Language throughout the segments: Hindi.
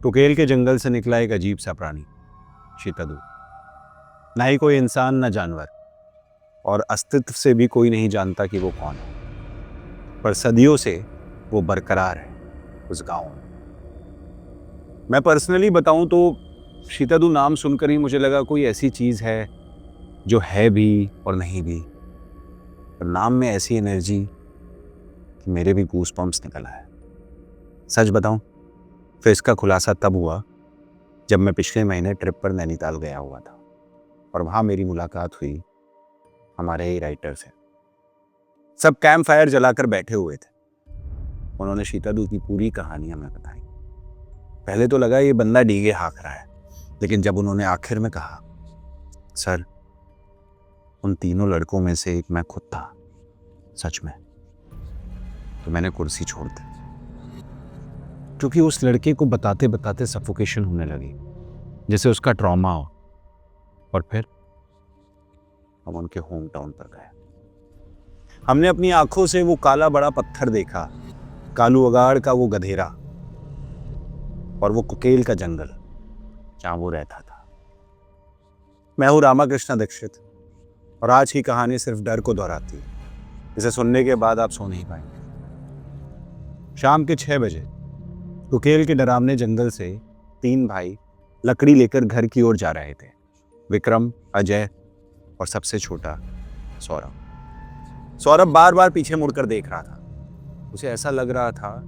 टुकेल के जंगल से निकला एक अजीब सा प्राणी, शीतदू। ना ही कोई इंसान ना जानवर, और अस्तित्व से भी कोई नहीं जानता कि वो कौन है, पर सदियों से वो बरकरार है उस गांव में। मैं पर्सनली बताऊं तो शीतदू नाम सुनकर ही मुझे लगा कोई ऐसी चीज है जो है भी और नहीं भी, पर नाम में ऐसी एनर्जी कि मेरे भी गूस बम्प्स निकल आए। सच बताऊं, फिर इसका खुलासा तब हुआ जब मैं पिछले महीने ट्रिप पर नैनीताल गया हुआ था और वहां मेरी मुलाकात हुई हमारे ही राइटर से। सब कैंप फायर जलाकर बैठे हुए थे। उन्होंने शीतदू की पूरी कहानी हमें बताई। पहले तो लगा ये बंदा डीगे हाँक रहा है, लेकिन जब उन्होंने आखिर में कहा, सर उन तीनों लड़कों में से एक मैं खुद था सच में, तो मैंने कुर्सी छोड़ दी, क्योंकि उस लड़के को बताते बताते सफोकेशन होने लगी, जैसे उसका ट्रॉमा हो। और फिर हम उनके होम टाउन पर गए। हमने अपनी आंखों से वो काला बड़ा पत्थर देखा, कालू अगाड़ का वो गधेरा, और वो कुकेल का जंगल जहां वो रहता था। मैं हूं रामाकृष्ण दीक्षित, और आज की कहानी सिर्फ डर को दोहराती है। इसे सुनने के बाद आप सो नहीं पाएंगे। शाम के 6 बजे कुकेल के डरावने जंगल से 3 भाई लकड़ी लेकर घर की ओर जा रहे थे। विक्रम, अजय और सबसे छोटा सौरभ। सौरभ बार बार पीछे मुड़कर देख रहा था। उसे ऐसा लग रहा था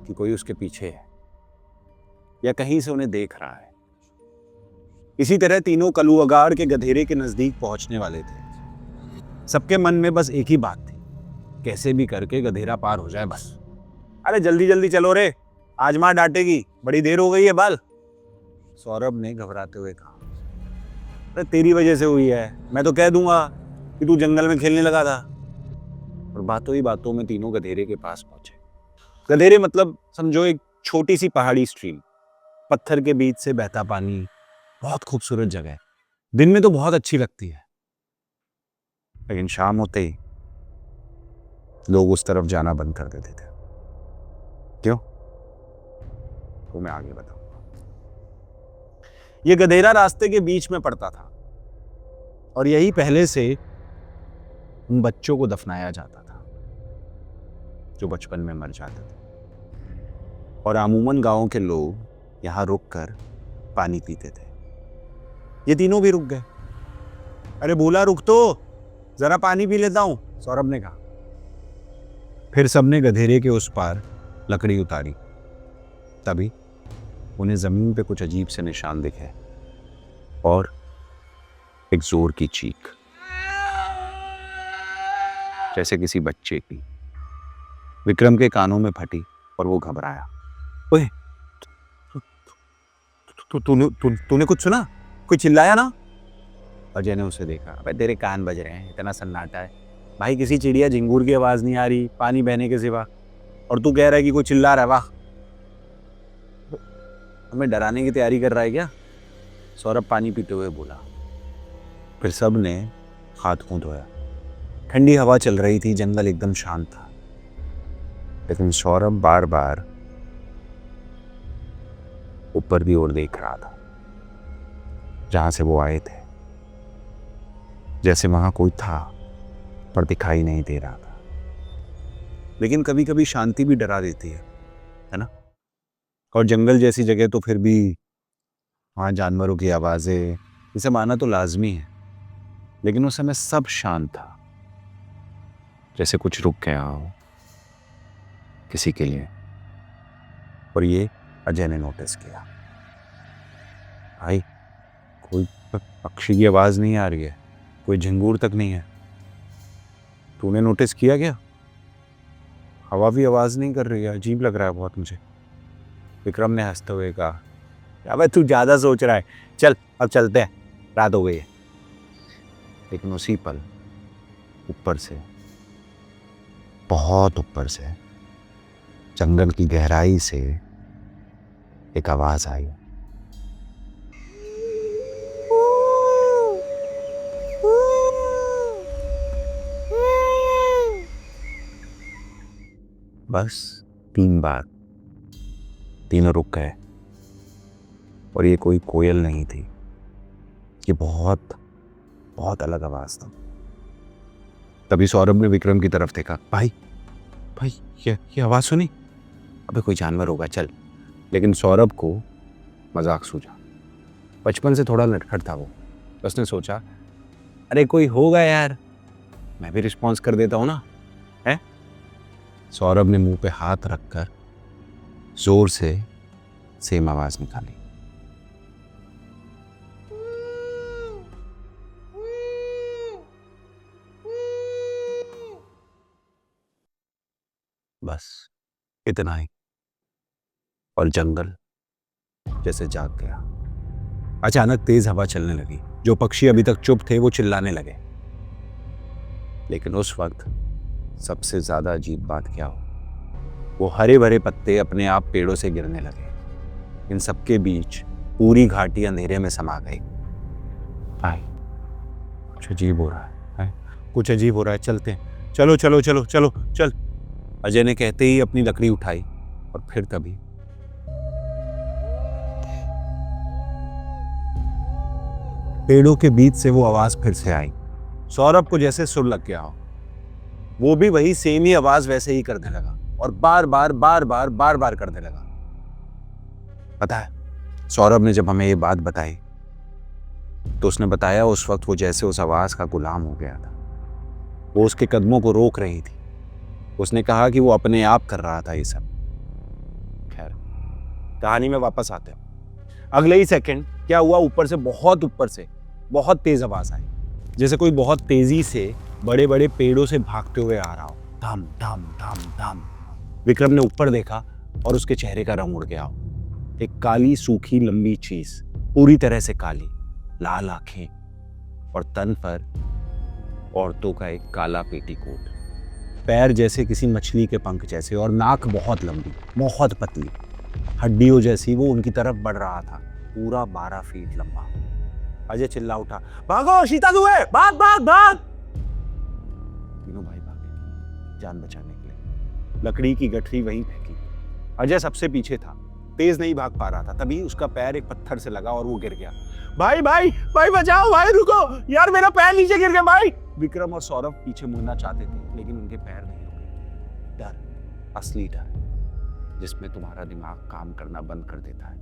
कि कोई उसके पीछे है या कहीं से उन्हें देख रहा है। इसी तरह तीनों कलू अगाड़ के गधेरे के नजदीक पहुंचने वाले थे। सबके मन में बस एक ही बात थी, कैसे भी करके गधेरा पार हो जाए बस। अरे जल्दी जल्दी चलो रे, आज मां डांटेगी, बड़ी देर हो गई है बाल। सौरभ ने घबराते हुए कहा, अरे तेरी वजह से हुई है, मैं तो कह दूंगा कि तू जंगल में खेलने लगा था। और बातों ही बातों में तीनों गधेरे के पास पहुंचे। गधेरे मतलब समझो एक छोटी सी पहाड़ी स्ट्रीम, पत्थर के बीच से बहता पानी, बहुत खूबसूरत जगह है। दिन में तो बहुत अच्छी लगती है, लेकिन शाम होते ही लोग उस तरफ जाना बंद कर देते थे। क्यों? तो मैं आगे बताऊंगा। यह गधेरा रास्ते के बीच में पड़ता था, और यही पहले से उन बच्चों को दफनाया जाता था जो बचपन में मर जाते थे। और अमूमन गांव के लोग यहां रुककर पानी पीते थे। ये तीनों भी रुक गए। अरे भूला, रुक तो, जरा पानी पी लेता हूं, सौरभ ने कहा। फिर सबने गधेरे के उस पार लकड़ी उतारी। तभी उन्हें जमीन पे कुछ अजीब से निशान दिखे और एक जोर की चीख, जैसे किसी बच्चे की। विक्रम के कानों में फटी और वो घबराया। ओए, तूने कुछ सुना? कोई चिल्लाया ना? अजय ने उसे देखा। अबे तेरे कान बज रहे हैं, इतना सन्नाटा है भाई, किसी चिड़िया झिंगूर की आवाज नहीं आ रही पानी बहने के सिवा, और तू कह रहा है कि कोई चिल्ला रहा है। वाह, हमें डराने की तैयारी कर रहा है क्या? सौरभ पानी पीते हुए बोला। फिर सब ने हाथ मुंह धोया। ठंडी हवा चल रही थी, जंगल एकदम शांत था, लेकिन सौरभ बार बार ऊपर की ओर देख रहा था, जहां से वो आए थे, जैसे वहां कोई था पर दिखाई नहीं दे रहा था। लेकिन कभी कभी शांति भी डरा देती है ना? और जंगल जैसी जगह तो फिर भी वहां जानवरों की आवाजें, इसे माना तो लाजमी है, लेकिन उस समय सब शांत था, जैसे कुछ रुक गया हो किसी के लिए। और ये अजय ने नोटिस किया। भाई, कोई पक्षी की आवाज नहीं आ रही है, कोई झिंगूर तक नहीं है। तूने नोटिस किया क्या? हवा भी आवाज नहीं कर रही है, अजीब लग रहा है बहुत मुझे। विक्रम ने हंसते हुए कहा, अबे तू ज्यादा सोच रहा है, चल अब चलते हैं, रात हो गई है। लेकिन उसी पल ऊपर से, बहुत ऊपर से, जंगल की गहराई से एक आवाज आई। बस 3 बार। तीनों रुक गए। और ये कोई कोयल नहीं थी, ये बहुत बहुत अलग आवाज था। तभी सौरभ ने विक्रम की तरफ देखा। भाई भाई ये आवाज सुनी? अबे कोई जानवर होगा, चल। लेकिन सौरभ को मजाक सूझा। बचपन से थोड़ा नटखट था वो। उसने सोचा, अरे कोई होगा यार, मैं भी रिस्पॉन्स कर देता हूं ना, है? सौरभ ने मुंह पे हाथ रखकर जोर से सेम आवाज निकाली। बस इतना ही, और जंगल जैसे जाग गया। अचानक तेज हवा चलने लगी। जो पक्षी अभी तक चुप थे वो चिल्लाने लगे। लेकिन उस वक्त सबसे ज्यादा अजीब बात क्या हो, वो हरे भरे पत्ते अपने आप पेड़ों से गिरने लगे। इन सबके बीच पूरी घाटी अंधेरे में समा गई। भाई कुछ अजीब हो रहा है, कुछ अजीब हो रहा है, चलते हैं, चलो चलो चलो चलो चल। अजय ने कहते ही अपनी लकड़ी उठाई, और फिर तभी पेड़ों के बीच से वो आवाज फिर से आई। सौरभ को जैसे सुर लग गया हो। वो भी वही सेम ही आवाज वैसे ही करने लगा, और बार बार बार बार बार बार करने लगा। पता है, सौरभ ने जब हमें ये बात बताई तो उसने बताया उस वक्त वो जैसे उस आवाज का गुलाम हो गया था। वो उसके कदमों को रोक रही थी। उसने कहा कि वो अपने आप कर रहा था ये सब। खैर, कहानी में वापस आते हैं। अगले ही सेकंड क्या हुआ, ऊपर से बहुत तेज आवाज आई, जैसे कोई बहुत तेजी से बड़े बड़े पेड़ों से भागते हुए आ रहा हो। धम धम धम धम। विक्रम ने ऊपर देखा और उसके चेहरे का रंग उड़ गया हो। एक काली सूखी लंबी चीज, पूरी तरह से काली, लाल आंखें, और तन पर औरतों का एक काला पेटीकोट, पैर जैसे किसी मछली के पंख जैसे, और नाक बहुत लंबी, बहुत पतली, हड्डियों जैसी। वो उनकी तरफ बढ़ रहा था, पूरा 12 फीट लंबा। अजय चिल्ला उठा, भागो, शीता दुए, भाग भाग भाग। तीनों भाई भागे जान बचाने के लिए। लकड़ी की गठरी वहीं फेंकी। अजय सबसे पीछे था, तेज नहीं भाग पा रहा था। तभी उसका पैर एक पत्थर से लगा और वो गिर गया। भाई भाई भाई बचाओ, भाई रुको यार, मेरा पैर नीचे गिर गया भाई। विक्रम और सौरभ पीछे मुड़ना चाहते थे, लेकिन उनके पैर नहीं रुके। डर, असली डर, जिसमें तुम्हारा दिमाग काम करना बंद कर देता है।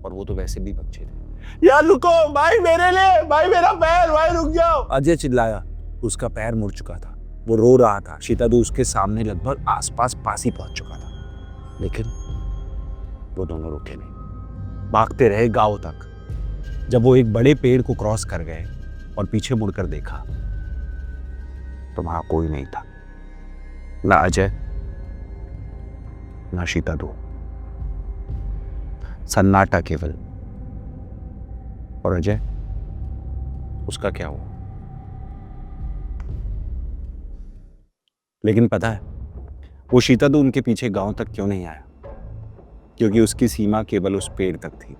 और वो तो वैसे भी बच्चे थे। यार रुको भाई, मेरे लिए भाई, मेरा पैर, भाई रुक जाओ। अजय चिल्लाया। उसका पैर मुड़ चुका था, वो रो रहा था। शीतादू उसके सामने लगभग आसपास पास ही पहुंच चुका था, लेकिन वो दोनों रुके नहीं, भागते रहे गांव तक। जब वो एक बड़े पेड़ को क्रॉस कर गए और पीछे मुड़कर देखा तो वहां कोई नहीं था, ना अजय ना शीतादू, सन्नाटा केवल। और अजय, उसका क्या हुआ? लेकिन पता है, वो शीतादू उनके पीछे गांव तक क्यों नहीं आया? क्योंकि उसकी सीमा केवल उस पेड़ तक थी।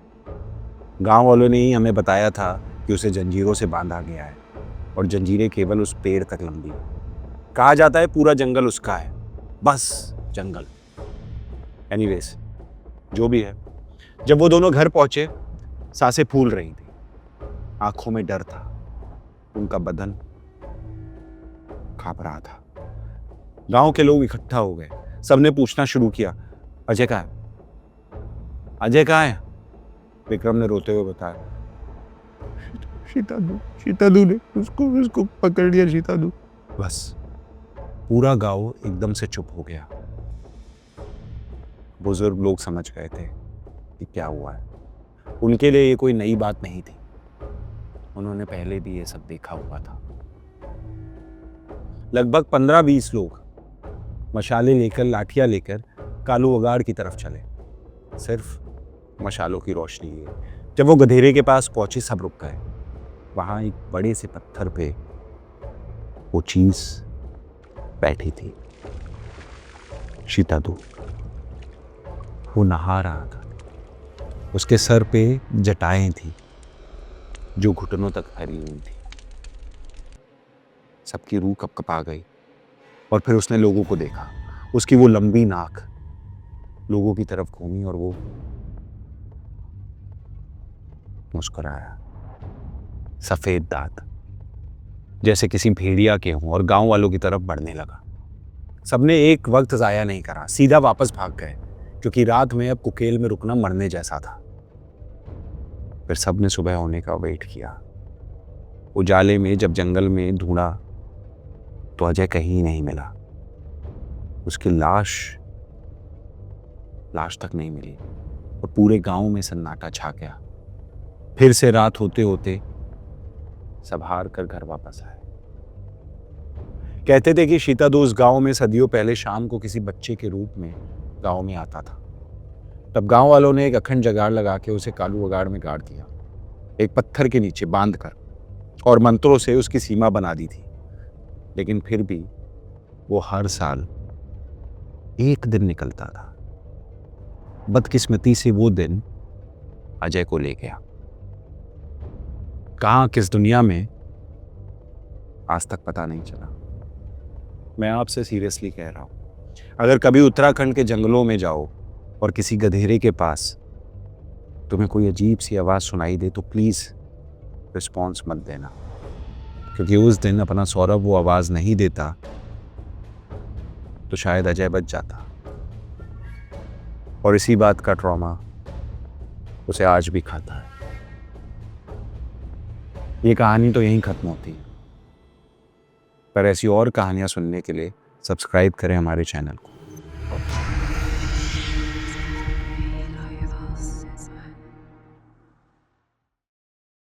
गांव वालों ने ही हमें बताया था कि उसे जंजीरों से बांधा गया है, और जंजीरें केवल उस पेड़ तक लंबी। कहा जाता है पूरा जंगल उसका है, बस जंगल। एनीवेज, जो भी है, जब वो दोनों घर पहुंचे, सांसें फूल रही थी, आंखों में डर था, उनका बदन कांप रहा था। गांव के लोग इकट्ठा हो गए। सबने पूछना शुरू किया, अजय कहाँ है? अजय कहाँ है? विक्रम ने रोते हुए बताया, शीतादू ने उसको पकड़ लिया, शीतादू। बस पूरा गांव एकदम से चुप हो गया। बुजुर्ग लोग समझ गए थे कि क्या हुआ है। उनके लिए ये कोई नई बात नहीं थी, उन्होंने पहले भी ये सब देखा हुआ था। लगभग 15-20 लोग मशाले लेकर, लाठियां लेकर कालू अगाड़ की तरफ चले, सिर्फ मशालों की रोशनी लिए। जब वो गधेरे के पास पहुंचे, सब रुक गए। वहां एक बड़े से पत्थर पे वो चीज बैठी थी, शीतादू। वो नहा रहा था, उसके सर पे जटाएं थी जो घुटनों तक फैली हुई थी। सबकी रूह कपकपा गई, और फिर उसने लोगों को देखा। उसकी वो लंबी नाक लोगों की तरफ घूमी, और वो मुस्कुराया। सफेद दांत जैसे किसी भेड़िया के हों, और गांव वालों की तरफ बढ़ने लगा। सबने एक वक्त जाया नहीं करा, सीधा वापस भाग गए, क्योंकि रात में अब कुकेल में रुकना मरने जैसा था। फिर सबने सुबह होने का वेट किया। उजाले में जब जंगल में ढूंढा तो अजय कहीं नहीं मिला। उसकी लाश तक नहीं मिली, और पूरे गांव में सन्नाटा छा गया। फिर से रात होते होते सब हार कर घर वापस आए। कहते थे कि शीतादू उस गांव में सदियों पहले शाम को किसी बच्चे के रूप में गांव में आता था। तब गांव वालों ने एक अखंड जगाड़ लगा के उसे कालू अगाड़ में गाड़ दिया, एक पत्थर के नीचे बांध कर, और मंत्रों से उसकी सीमा बना दी थी। लेकिन फिर भी वो हर साल एक दिन निकलता था। बदकिस्मती से वो दिन अजय को ले गया। कहां, किस दुनिया में, आज तक पता नहीं चला। मैं आपसे सीरियसली कह रहा हूं, अगर कभी उत्तराखंड के जंगलों में जाओ और किसी गधेरे के पास तुम्हें कोई अजीब सी आवाज सुनाई दे तो प्लीज रिस्पॉन्स मत देना, क्योंकि उस दिन अपना सौरभ वो आवाज नहीं देता तो शायद अजय बच जाता। और इसी बात का ट्रॉमा उसे आज भी खाता है। ये कहानी तो यहीं खत्म होती है, पर ऐसी और कहानियां सुनने के लिए सब्सक्राइब करें हमारे चैनल को।